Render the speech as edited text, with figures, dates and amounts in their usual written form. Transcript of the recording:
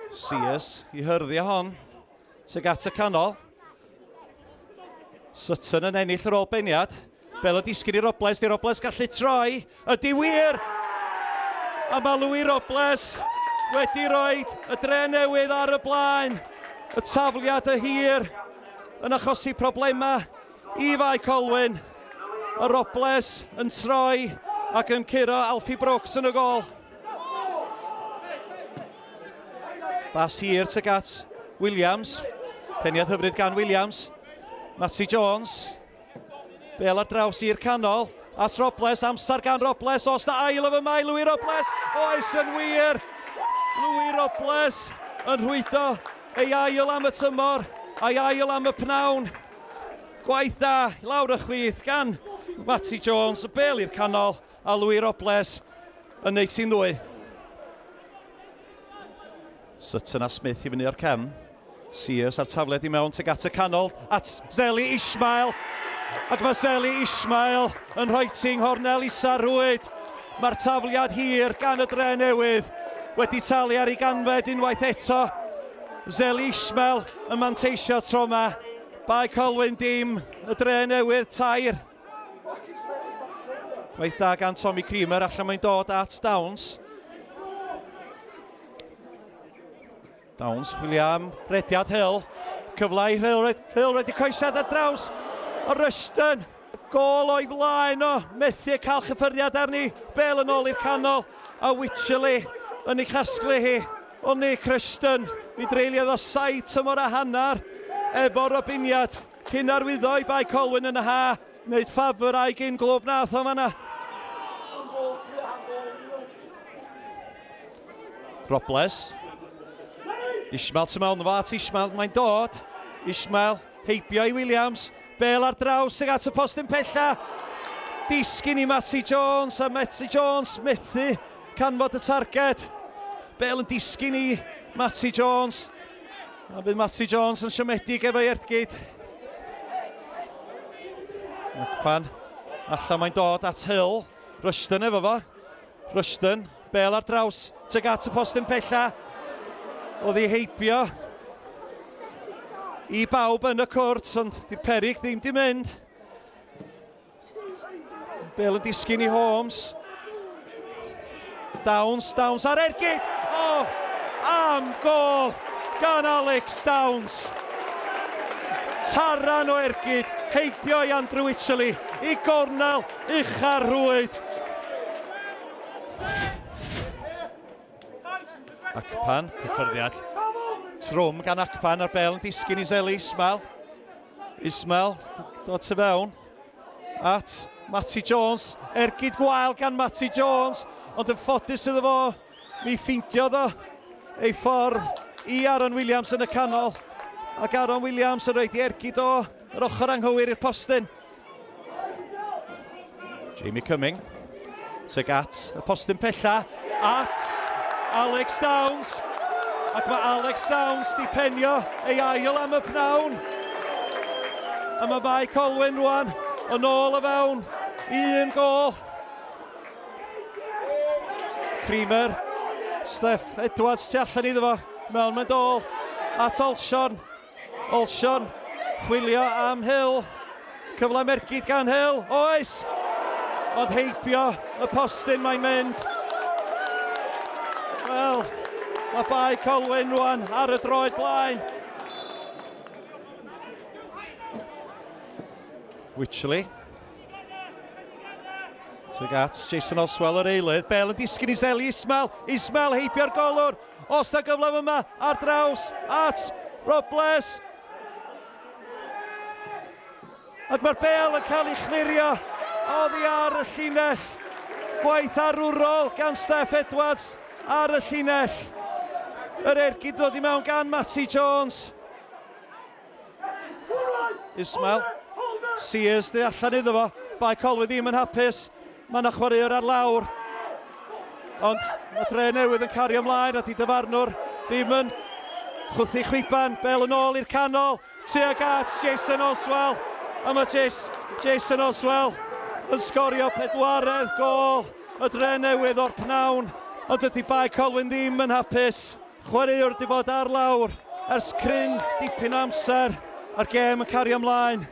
Sears i hyrddio hon tuag at y canol. Sutton yn ennill yr ôl beniad. Bel o disgyn i Robles, di Robles gallu troi. Ydy wir! A mae Louis Robles wedi rhoi y Drenewydd ar y blaen. Y tafliad y hir yn achosi problemau i fai Colwyn. Y Robles yn troi ac yn curo Alfie Brooks yn y gol. Bas hir tuag at Williams. Peniad hyfryd gan Williams. Matty Jones. Bel ar draws i'r canol. At Robles, amser gan Robles. Os na ail o fy mai, Louis Robles. Oes yn wir. Louis Robles yn rhwydo ei ail am y tymor. A'i ail am y pnawn. Gwaith da, lawr y chwith gan Matty Jones. Bel i'r canol. A Louis Robles yn neud sy'n ddwy. Sutton a Smith i fyny o'r cefn. Sears ar tafliad i mewn tuag at y canol. At Zeli Ismail. Ac mae Zeli Ismail yn rhoi ting hornel isa rwyd. Mae'r tafliad hir gan y Drenewydd wedi talu ar ei ganfed unwaith eto. Zeli Ismail yn manteisio tro yma. Bai Colwyn dim y Drenewydd tair. Waith da gan Tommy Creamer, allan mae'n dod at Downs. Downs chwilio am rediad Hill. Cyfle i Hill wedi coesad ar draws o Rushton. Gol o'i flaen o. Methu cael chyffyriad arni. Bel yn ôl i'r canol. A Wycherley yn ei chasglu hi o Nick Rushton. Mi dreuliodd o 7 tymor a hannar efo'r robiniad cyn arwyddo i bai Colwyn yn y ha. Wneud ffafr a'i gyn glwb nath o fanna. Robles. Ismail tu mewn fo at Ismail, mae'n dod. Ismail heibio i Williams. Bel ar draws ag at y postyn pella. Disgyn i Matty Jones, a Matty Jones methu canfod y targed. Bel yn disgyn i Matty Jones. A bydd Matty Jones yn siomedig efo Ierdgyd. Pan allan mae'n dod at Hill. Rushton efo fo. Rushton, bel ar draws tuag at y postyn pella. Oedd ei heibio i bawb yn y cwrt, ond di'r peryg ddim di mynd. Bel yn disgyn i Holmes. Downs ar Ergyd. O, am gol gan Alex Downs. Taran o Ergyd, heibio i Andrew Wycherley i gornel uchar rwyd. Acpan, cyffyrddiad trwm gan Acpan ar bel yn disgyn i Zeli Ismail. Ismail dod tu fewn at Matty Jones. Ergyd gwael gan Matty Jones, ond yn ffodus iddo fo. Mi ffeindiodd o ei ffordd i Aaron Williams yn y canol. Ac Aaron Williams yn rhoid i Ergyd o yr ochr anghywir i'r postyn. Jamie Cumming tuag at y postyn pella at Alex Downs. Ac mae Alex Downs di penio ei ail am y pnawn. A mae bai Colwyn rwan yn ôl y fewn. 1 gol. Creamer. Steph Edwards tu allan iddo fo. Mewn mae'n dôl. At Olsion. Olsion. Chwilio am Hill. Cyfle mergyd gan Hill. Oes! Ond heibio y postyn mae'n mynd. Wel, mae bai Colwyn rwan ar y droed blaen. Wycherley. Tuag at Jason Oswell o'r eilydd. Bel yn disgyn i Zeli Ismail. Ismail heibio'r golwr. Os na gyflem yma ar draws at Robles. Ac mae'r bel yn cael ei chlirio oddi ar y llinell. Gwaith arwrol gan Steph Edwards ar y llinell. Yr Ergyd dod i mewn gan Matty Jones. Ismail. Sears di allan iddo fo. Bai Colwyn ddim yn hapus. Mae yna chwaraewr ar lawr. Ond mae Drenewydd yn cario ymlaen a di dyfarnwr ddim yn chwthu chwiban. Bel yn ôl i'r canol. Tuag at Jason Oswell. A mae Jason Oswell yn sgorio 4edd gol y Drenewydd o'r pnawn. Ond ydy bai Colwyn ddim yn hapus. Chwaraewr wedi bod ar lawr ers cryn dipyn o amser. A'r gêm yn cario ymlaen.